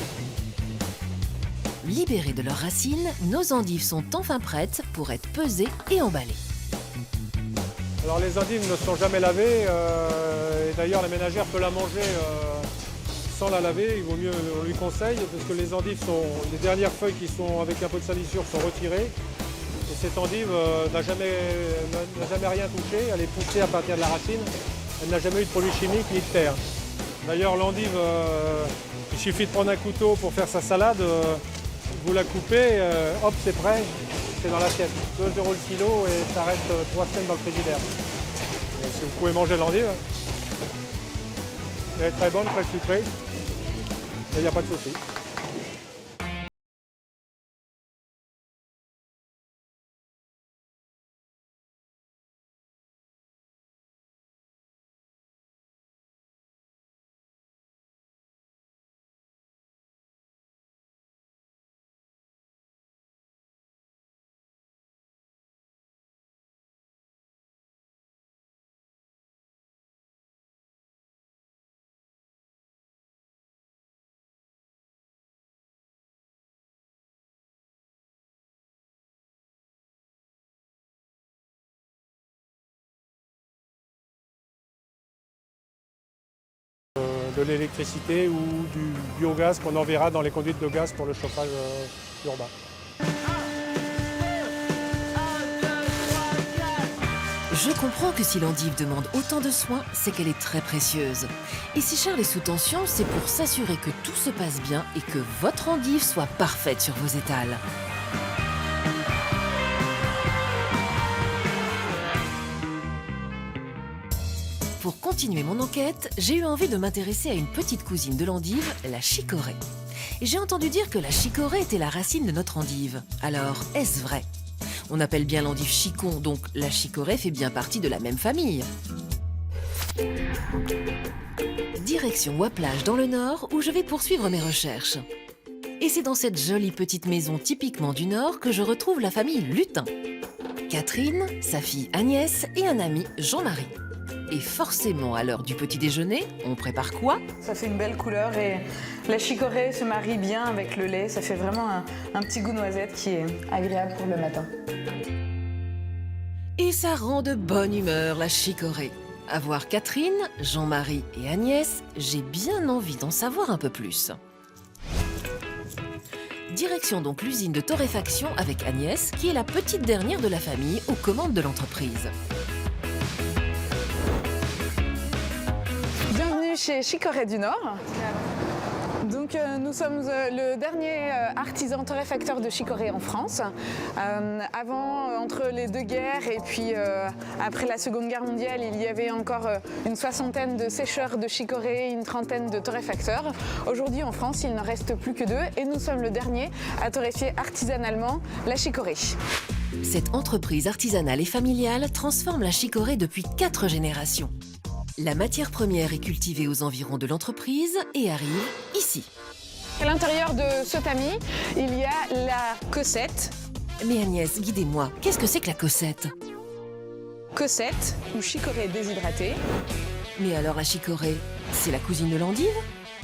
Libérées de leurs racines, nos endives sont enfin prêtes pour être pesées et emballées. Alors les endives ne sont jamais lavées et d'ailleurs la ménagère peut la manger sans la laver. Il vaut mieux, on lui conseille, parce que les endives les dernières feuilles qui sont avec un peu de salissure sont retirées. Et cette endive n'a jamais rien touché, elle est poussée à partir de la racine. Elle n'a jamais eu de produits chimiques ni de terre. D'ailleurs l'endive, il suffit de prendre un couteau pour faire sa salade, vous la coupez, hop c'est prêt. C'est dans l'assiette, 2 € le kilo et ça reste 3 semaines dans le frigidaire. Si vous pouvez manger l'endive, elle est très bonne, très sucrée, et il n'y a pas de souci. de l'électricité ou du biogaz qu'on enverra dans les conduites de gaz pour le chauffage urbain. Je comprends que si l'endive demande autant de soins, c'est qu'elle est très précieuse. Et si Charles est sous tension, c'est pour s'assurer que tout se passe bien et que votre endive soit parfaite sur vos étals. Pour continuer mon enquête, j'ai eu envie de m'intéresser à une petite cousine de l'endive, la chicorée. Et j'ai entendu dire que la chicorée était la racine de notre endive. Alors, est-ce vrai ? On appelle bien l'endive chicon, donc la chicorée fait bien partie de la même famille. Direction Ouaplage dans le Nord, où je vais poursuivre mes recherches. Et c'est dans cette jolie petite maison typiquement du Nord que je retrouve la famille Lutin. Catherine, sa fille Agnès et un ami Jean-Marie. Et forcément, à l'heure du petit déjeuner, on prépare quoi? Ça fait une belle couleur et la chicorée se marie bien avec le lait. Ça fait vraiment un petit goût noisette qui est agréable pour le matin. Et ça rend de bonne humeur la chicorée. À voir Catherine, Jean-Marie et Agnès, j'ai bien envie d'en savoir un peu plus. Direction donc l'usine de torréfaction avec Agnès, qui est la petite dernière de la famille aux commandes de l'entreprise. Bienvenue chez Chicorée du Nord. Donc nous sommes le dernier artisan torréfacteur de chicorée en France. Avant, entre les deux guerres et puis après la Seconde Guerre mondiale, il y avait encore une 60aine de sécheurs de chicorée, une 30aine de torréfacteurs. Aujourd'hui en France, il n'en reste plus que 2 et nous sommes le dernier à torréfier artisanalement la chicorée. Cette entreprise artisanale et familiale transforme la chicorée depuis 4 générations. La matière première est cultivée aux environs de l'entreprise et arrive ici. À l'intérieur de ce tamis, il y a la cossette. Mais Agnès, guidez-moi, qu'est-ce que c'est que la cossette? Cossette ou chicorée déshydratée. Mais alors la chicorée, c'est la cousine de l'endive?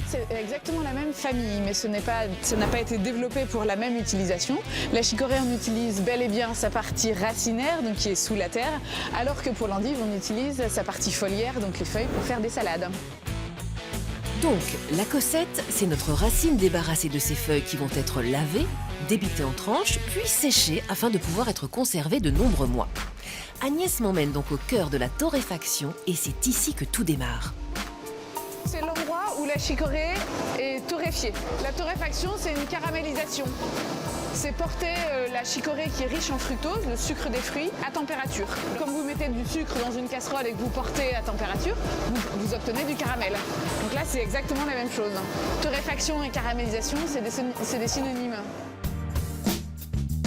C'est exactement la même famille, mais ça n'a pas été développé pour la même utilisation. La chicorée, on utilise bel et bien sa partie racinaire, donc qui est sous la terre, alors que pour l'endive, on utilise sa partie foliaire, donc les feuilles, pour faire des salades. Donc, la cossette, c'est notre racine débarrassée de ses feuilles qui vont être lavées, débitées en tranches, puis séchées afin de pouvoir être conservées de nombreux mois. Agnès m'emmène donc au cœur de la torréfaction et c'est ici que tout démarre. C'est l'endroit où la chicorée est torréfiée. La torréfaction, c'est une caramélisation. C'est porter la chicorée qui est riche en fructose, le sucre des fruits, à température. Comme vous mettez du sucre dans une casserole et que vous portez à température, vous obtenez du caramel. Donc là, c'est exactement la même chose. Torréfaction et caramélisation, c'est des synonymes.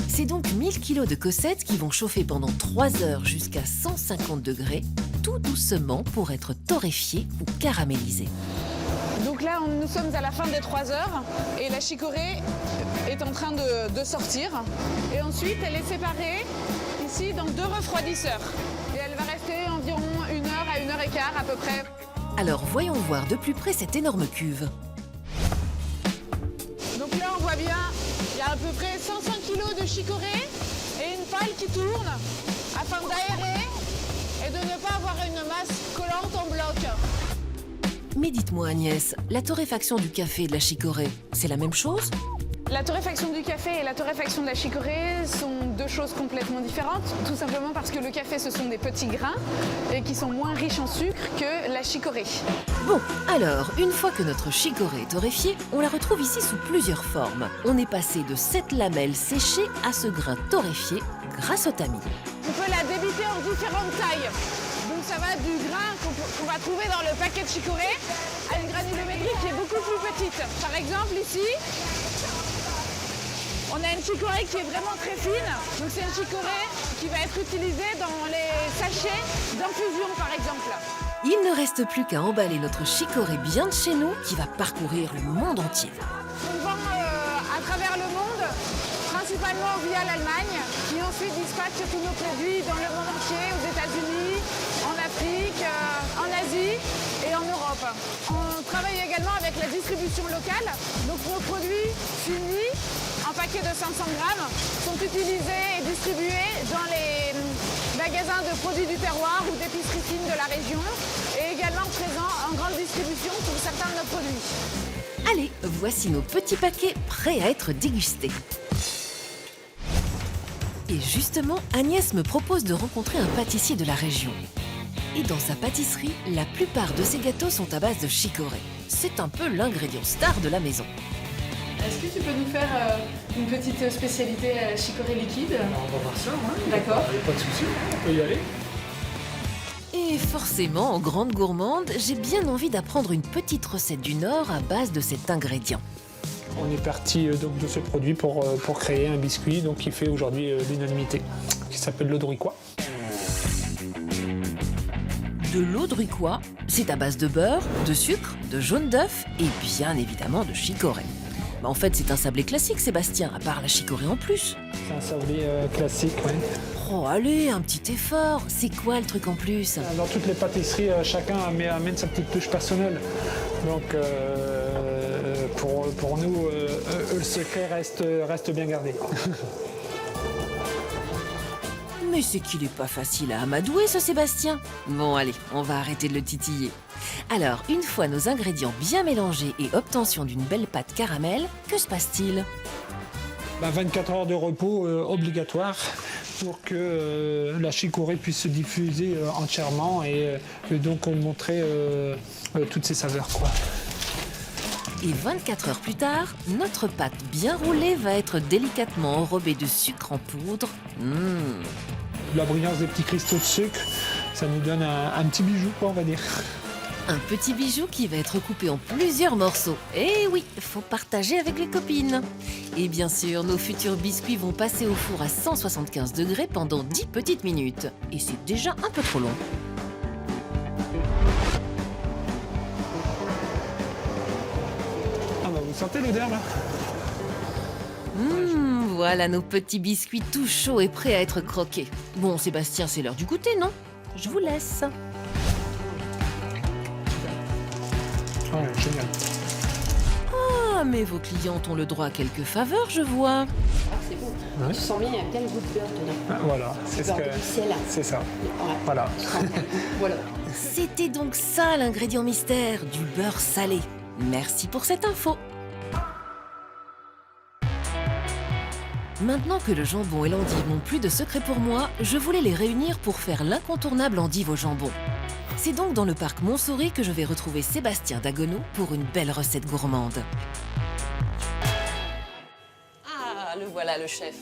C'est donc 1000 kg de cossettes qui vont chauffer pendant 3 heures jusqu'à 150 degrés, tout doucement pour être torréfiées ou caramélisées. Donc là, nous sommes à la fin des 3 heures et la chicorée est en train de sortir. Et ensuite, elle est séparée ici dans 2 refroidisseurs. Et elle va rester environ 1 heure à 1 heure et quart à peu près. Alors voyons voir de plus près cette énorme cuve. Donc là, on voit bien, il y a à peu près 105 kg de chicorée et une pale qui tourne afin d'aérer et de ne pas avoir une masse collante en bloc. Mais dites-moi Agnès, la torréfaction du café et de la chicorée, c'est la même chose? La torréfaction du café et la torréfaction de la chicorée sont 2 choses complètement différentes, tout simplement parce que le café, ce sont des petits grains et qui sont moins riches en sucre que la chicorée. Bon, alors, une fois que notre chicorée est torréfiée, on la retrouve ici sous plusieurs formes. On est passé de cette lamelle séchée à ce grain torréfié grâce au tamis. On peut la débiter en différentes tailles. Donc ça va du grain qu'on va trouver dans le paquet de chicorée à une granulométrie qui est beaucoup plus petite. Par exemple, ici, on a une chicorée qui est vraiment très fine. Donc c'est une chicorée qui va être utilisée dans les sachets d'infusion, par exemple. Il ne reste plus qu'à emballer notre chicorée bien de chez nous qui va parcourir le monde entier. On vend à travers le monde, principalement via l'Allemagne, qui ensuite dispatche tous nos produits dans le monde entier, aux États-Unis, en Afrique, en Asie et en Europe. On travaille également avec la distribution locale, donc nos produits finis, un paquet de 500 grammes, sont utilisés et distribués dans les magasins de produits du terroir ou d'épiceries fines de la région et également présent en grande distribution pour certains de nos produits. Allez, voici nos petits paquets prêts à être dégustés. Et justement, Agnès me propose de rencontrer un pâtissier de la région. Et dans sa pâtisserie, la plupart de ses gâteaux sont à base de chicorée. C'est un peu l'ingrédient star de la maison. Est-ce que tu peux nous faire une petite spécialité chicorée liquide? On va voir ça, hein. D'accord. Pas de souci, on peut y aller. Et forcément, en grande gourmande, j'ai bien envie d'apprendre une petite recette du Nord à base de cet ingrédient. On est parti donc, de ce produit pour créer un biscuit donc, qui fait aujourd'hui l'unanimité, qui s'appelle l'Audricois. De l'audricois, c'est à base de beurre, de sucre, de jaune d'œuf et bien évidemment de chicorée. En fait, c'est un sablé classique, Sébastien, à part la chicorée en plus. C'est un sablé classique, oui. Oh, allez, un petit effort. C'est quoi le truc en plus? Dans toutes les pâtisseries, chacun amène sa petite touche personnelle. Donc, pour nous, le secret reste bien gardé. Mais c'est qu'il est pas facile à amadouer, ce Sébastien. Bon, allez, on va arrêter de le titiller. Alors, une fois nos ingrédients bien mélangés et obtention d'une belle pâte caramel, que se passe-t-il? 24 heures de repos obligatoire pour que la chicorée puisse se diffuser entièrement et donc montrer toutes ses saveurs, quoi. Et 24 heures plus tard, notre pâte bien roulée va être délicatement enrobée de sucre en poudre. La brillance des petits cristaux de sucre, ça nous donne un petit bijou, quoi, on va dire. Un petit bijou qui va être coupé en plusieurs morceaux. Et oui, faut partager avec les copines. Et bien sûr, nos futurs biscuits vont passer au four à 175 degrés pendant 10 petites minutes. Et c'est déjà un peu trop long. Ah bah vous sentez l'odeur là? Voilà nos petits biscuits tout chauds et prêts à être croqués. Bon, Sébastien, c'est l'heure du goûter, non? Je vous laisse. Ouais, génial. Ah, mais vos clientes ont le droit à quelques faveurs, je vois. Ah, c'est beau. Ouais. Tu sens bien, il y a bien le goût de beurre dedans. Ah, voilà, c'est ce Beurre que... de ciel. C'est ça. Ouais. Voilà. Voilà. C'était donc ça l'ingrédient mystère, du beurre salé. Merci pour cette info. Maintenant que le jambon et l'endive n'ont plus de secret pour moi, je voulais les réunir pour faire l'incontournable endive au jambon. C'est donc dans le parc Montsouris que je vais retrouver Sébastien Daguenot pour une belle recette gourmande. Ah, le voilà, le chef.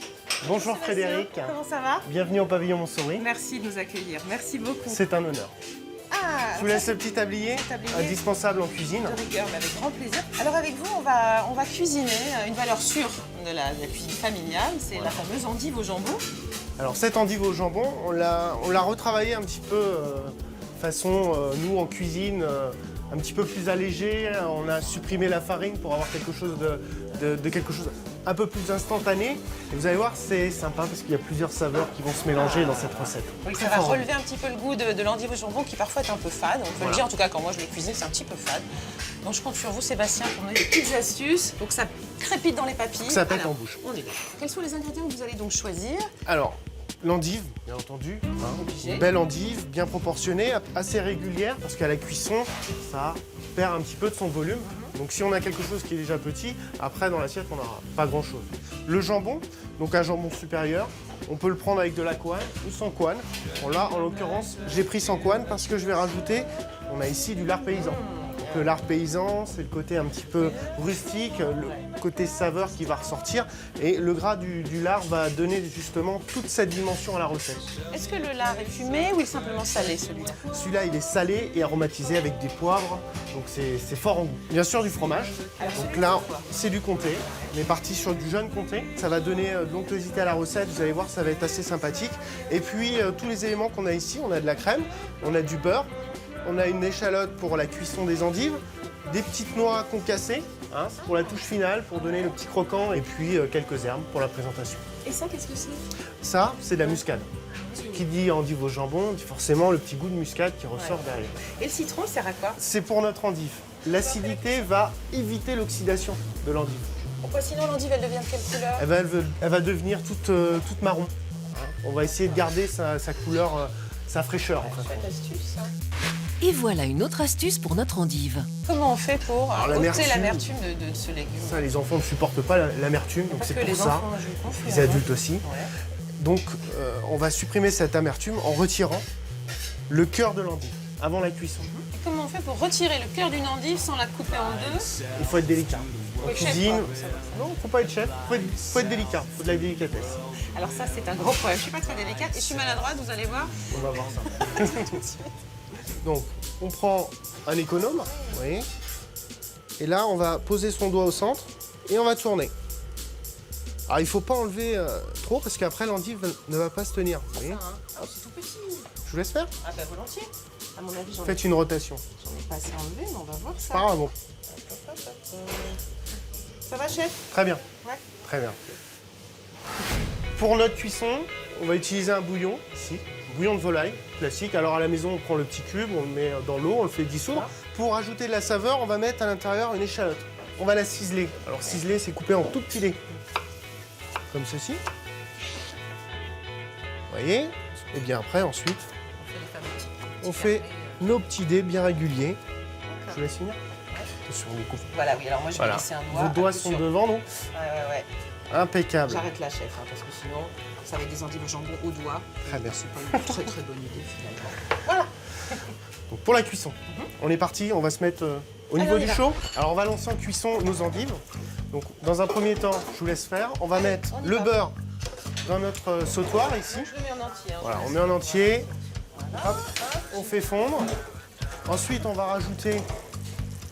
Bonjour Frédéric. Comment ça va? Bienvenue au pavillon Montsouris. Merci de nous accueillir. Merci beaucoup. C'est un honneur. Ah, Je vous laisse le petit tablier, indispensable en cuisine. De rigueur, mais avec grand plaisir. Alors avec vous, on va cuisiner une valeur sûre de la cuisine familiale. C'est la fameuse endive au jambon. Alors cette endive au jambon, on l'a retravaillée un petit peu façon, nous en cuisine, un petit peu plus allégé. On a supprimé la farine pour avoir quelque chose de quelque chose un peu plus instantané. Et vous allez voir, c'est sympa parce qu'il y a plusieurs saveurs qui vont se mélanger dans cette recette. Oui, ça va relever un petit peu le goût de l'endive au jambon qui parfois est un peu fade. On peut le dire, en tout cas quand moi je le cuisine, c'est un petit peu fade. Donc je compte sur vous Sébastien pour nous des petites astuces pour que ça crépite dans les papilles. Que ça pète en bouche. On est là. Quels sont les ingrédients que vous allez donc choisir? Alors, l'endive, bien entendu, une belle endive, bien proportionnée, assez régulière, parce qu'à la cuisson, ça perd un petit peu de son volume. Donc si on a quelque chose qui est déjà petit, après dans l'assiette, on n'aura pas grand-chose. Le jambon, donc un jambon supérieur, on peut le prendre avec de la couenne ou sans couenne. Bon, là, en l'occurrence, j'ai pris sans couenne parce que je vais rajouter, on a ici du lard paysan. Donc, le lard paysan, c'est le côté un petit peu rustique, le côté saveur qui va ressortir. Et le gras du lard va donner justement toute cette dimension à la recette. Est-ce que le lard est fumé ou il est simplement salé celui-là? Celui-là, il est salé et aromatisé avec des poivres, donc c'est fort en goût. Bien sûr, du fromage. Donc là, c'est du comté. On est parti sur du jaune comté. Ça va donner de l'onctuosité à la recette. Vous allez voir, ça va être assez sympathique. Et puis, tous les éléments qu'on a ici, on a de la crème, on a du beurre, on a une échalote pour la cuisson des endives, des petites noix concassées, hein, pour la touche finale, pour donner le petit croquant, et puis quelques herbes pour la présentation. Et ça, qu'est-ce que c'est? Ça, c'est de la muscade. Qui dit endive au jambon, dit forcément le petit goût de muscade qui ressort derrière. Et le citron, il sert à quoi? C'est pour notre endive. L'acidité va éviter l'oxydation de l'endive. Pourquoi sinon l'endive, elle devient de quelle couleur? Elle va devenir toute marron. On va essayer de garder sa couleur, sa fraîcheur en fait. Chouette astuce, ça. Et voilà une autre astuce pour notre endive. Comment on fait pour ôter l'amertume, l'amertume de ce légume? Ça, les enfants ne supportent pas l'amertume, donc c'est que pour les ça. enfants, je comprends, Les adultes aussi. Donc, on va supprimer cette amertume en retirant le cœur de l'endive avant la cuisson. Et comment on fait pour retirer le cœur d'une endive sans la couper en deux? Il faut être délicat. En Oui, chef, cuisine, quoi, ça va. non, faut pas être chef, faut être délicat, faut de la délicatesse. Alors ça, c'est un gros problème. Je suis pas très délicate et je suis maladroite, vous allez voir. On va voir ça. Donc, on prend un économe, vous voyez, et là, on va poser son doigt au centre et on va tourner. Alors, il ne faut pas enlever trop parce qu'après, l'endive ne va pas se tenir. Vous voyez. C'est tout petit. Je vous laisse faire. Ah bah volontiers. À mon avis, j'en ai Faites une rotation. pas assez enlevé, mais on va voir ça. Pas grave, bon. Ça va, chef? Très bien. Ouais. Très bien. Pour notre cuisson, on va utiliser un bouillon, ici. Bouillon de volaille, classique. Alors à la maison, on prend le petit cube, on le met dans l'eau, on le fait dissoudre. Pour ajouter de la saveur, on va mettre à l'intérieur une échalote. On va la ciseler. Alors ciseler, c'est couper en tout petits dés. Comme ceci. Vous voyez? Et bien après, ensuite, on fait nos petits dés bien réguliers. Je vous laisse finir. Attention, on coupe. Voilà, oui, alors moi je vais Voilà. laisser un doigt. Vos doigts sont devant, non? Ouais. Impeccable. J'arrête là, chef, parce que sinon, ça va être des endives au jambon au doigt. Très bien. C'est pas une très bonne idée finalement. Donc pour la cuisson, on est parti, on va se mettre au niveau du chaud. Alors on va lancer en cuisson nos endives. Donc dans un premier temps, je vous laisse faire. On va mettre le beurre dans notre sautoir ici. Je le mets en entier. Voilà, on met en entier. Hop, on fait fondre. Ensuite, on va rajouter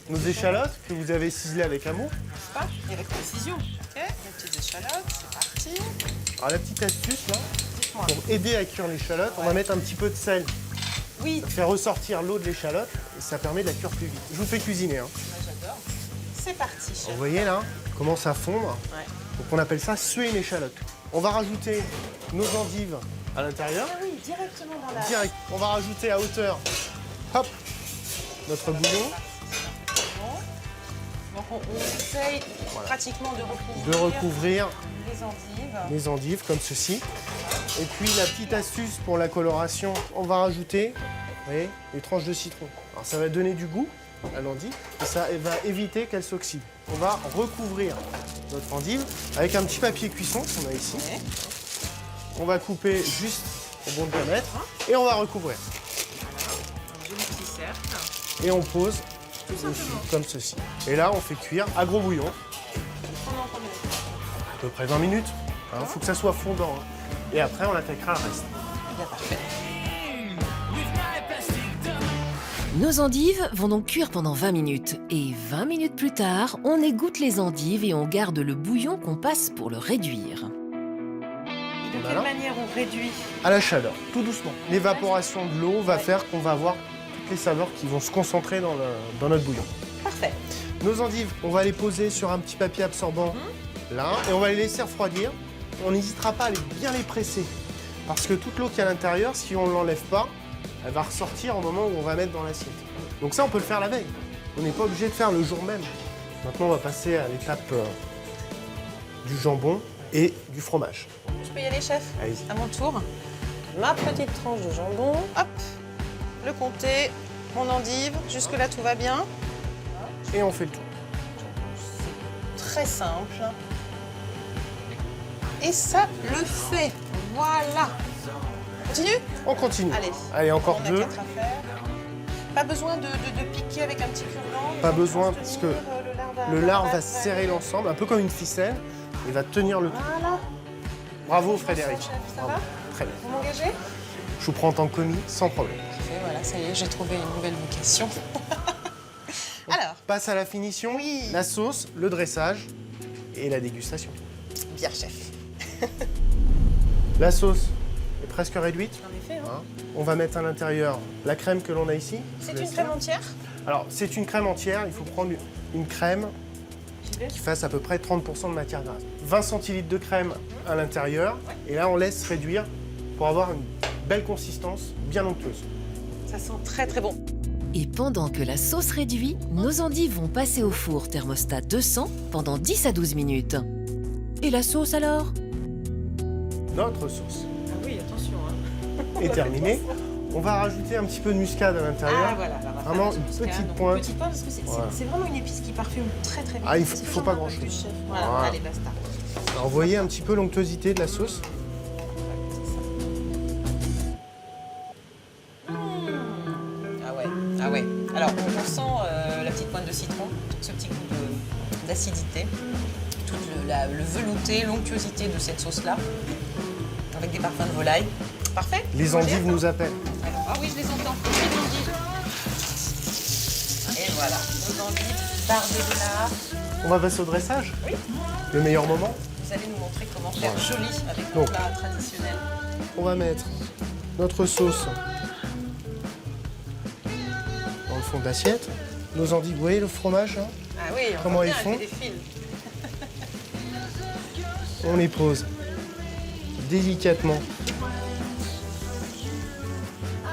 nos échalotes que vous avez ciselées avec amour. Pas et avec précision. Ok, les petites échalotes, c'est parti. Alors la petite astuce là, Dites-moi. pour aider à cuire l'échalote, on va mettre un petit peu de sel. Oui. Ça fait ressortir l'eau de l'échalote et ça permet de la cuire plus vite. Je vous fais cuisiner. Hein. Moi j'adore. C'est parti, chef. Vous voyez là, commence à fondre. Ouais. Donc on appelle ça suer une échalote. On va rajouter nos endives à l'intérieur. Ah oui, directement dans la... Direct. On va rajouter à hauteur, hop, notre bouillon. Donc on essaye pratiquement De recouvrir les endives. les endives comme ceci. Et puis la petite astuce pour la coloration, on va rajouter, vous voyez, des tranches de citron. Alors ça va donner du goût à l'endive et ça va éviter qu'elle s'oxyde. On va recouvrir notre endive avec un petit papier cuisson qu'on a ici. On va couper juste au bon diamètre et on va recouvrir. Un joli petit cercle. Et on pose dessus comme ceci. Et là, on fait cuire à gros bouillon. Pendant combien de temps? À peu près 20 minutes. Il faut que ça soit fondant. Hein. Et après, on attaquera le reste. Bien, parfait. Nos endives vont donc cuire pendant 20 minutes. Et 20 minutes plus tard, on égoutte les endives et on garde le bouillon qu'on passe pour le réduire. Et de Voilà. quelle manière on réduit? À la chaleur, tout doucement. L'évaporation de l'eau va faire qu'on va avoir toutes les saveurs qui vont se concentrer dans notre bouillon. Parfait. Nos endives, on va les poser sur un petit papier absorbant là et on va les laisser refroidir. On n'hésitera pas à bien les presser parce que toute l'eau qui est à l'intérieur, si on ne l'enlève pas, elle va ressortir au moment où on va mettre dans l'assiette. Donc ça, on peut le faire la veille. On n'est pas obligé de faire le jour même. Maintenant, on va passer à l'étape du jambon et du fromage. Je peux y aller, chef? Allez-y. À mon tour. Ma petite tranche de jambon. Hop. Le comté. Mon endive. Jusque-là, tout va bien. Et on fait le tour. Très simple. Et ça le fait. Voilà. Continue? On continue. Allez. Allez, encore On a deux. 4 à faire. Pas besoin de piquer avec un petit cure-dent. Pas besoin parce que le lard va serrer l'ensemble. l'ensemble, un peu comme une ficelle, et va tenir le tout. Voilà. Bravo Frédéric. Ça Bravo. va? Très bien. Vous m'engagez? Je vous prends en tant que commis sans problème. Et voilà, ça y est, j'ai trouvé une nouvelle vocation. Alors, Passe à la finition, la sauce, le dressage et la dégustation. bien, chef. La sauce est presque réduite. En effet, hein. Hein. On va mettre à l'intérieur la crème que l'on a ici. C'est une crème entière? Alors, c'est une crème entière. Il faut prendre une crème qui fasse à peu près 30% de matière grasse. 20 centilitres de crème à l'intérieur. Et là, on laisse réduire pour avoir une belle consistance bien onctueuse. Ça sent très très bon. Et pendant que la sauce réduit, nos endives vont passer au four thermostat 200 pendant 10 à 12 minutes. Et la sauce alors? Notre sauce Ah oui, attention. Hein. est terminée. On va rajouter un petit peu de muscade à l'intérieur. Ah voilà, alors on va faire Vraiment un une petit muscade. petite Donc, pointe. Petite pointe parce que c'est Voilà. c'est vraiment une épice qui parfume très très bien. Ah, il faut C'est pas vraiment grand-chose. du chef. Voilà, Voilà. allez, basta. Alors, vous voyez un petit peu l'onctuosité de la sauce. Ah ouais. Alors on sent la petite pointe de citron, ce petit goût d'acidité, tout le velouté, l'onctuosité de cette sauce-là, avec des parfums de volaille. Parfait. Les endives nous appellent. Alors, ah oui, je les entends. Les endives. Et voilà, nos endives bardées de lard. On va passer au dressage. Oui. Le meilleur moment. Vous allez nous montrer comment faire joli avec Donc. nos plats traditionnels. On va mettre notre sauce dans le fond de l'assiette. Nos endives, vous voyez le fromage là? Ah oui, on Comment voit ils bien, elle font fait des fils. On les pose délicatement.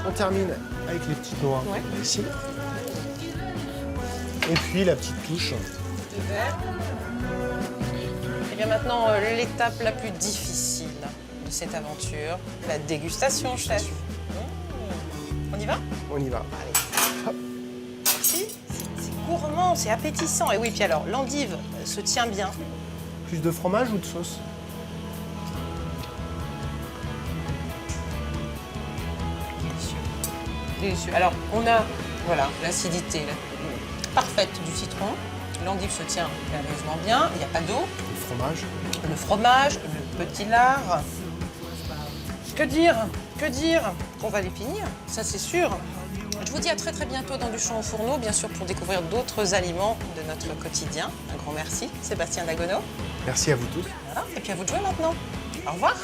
On termine avec les petites noix Ouais. ici. Et puis la petite touche. De verre. Et bien maintenant, l'étape la plus difficile de cette aventure, la dégustation, chef. On y va? On y va. Merci. C'est gourmand, c'est appétissant. Et oui, puis alors, l'endive se tient bien. Plus de fromage ou de sauce? Délicieux. Alors, on a voilà, l'acidité parfaite du citron. L'endive se tient merveilleusement bien. Il n'y a pas d'eau. Le fromage. Le fromage, le petit lard. Que dire? Que dire? On va les finir, ça c'est sûr. Je vous dis à très très bientôt dans Duchamp au fourneau, bien sûr pour découvrir d'autres aliments de notre quotidien. Un grand merci, Sébastien Dagonneau. Merci à vous tous. Voilà. Et puis à vous de jouer maintenant. Au revoir.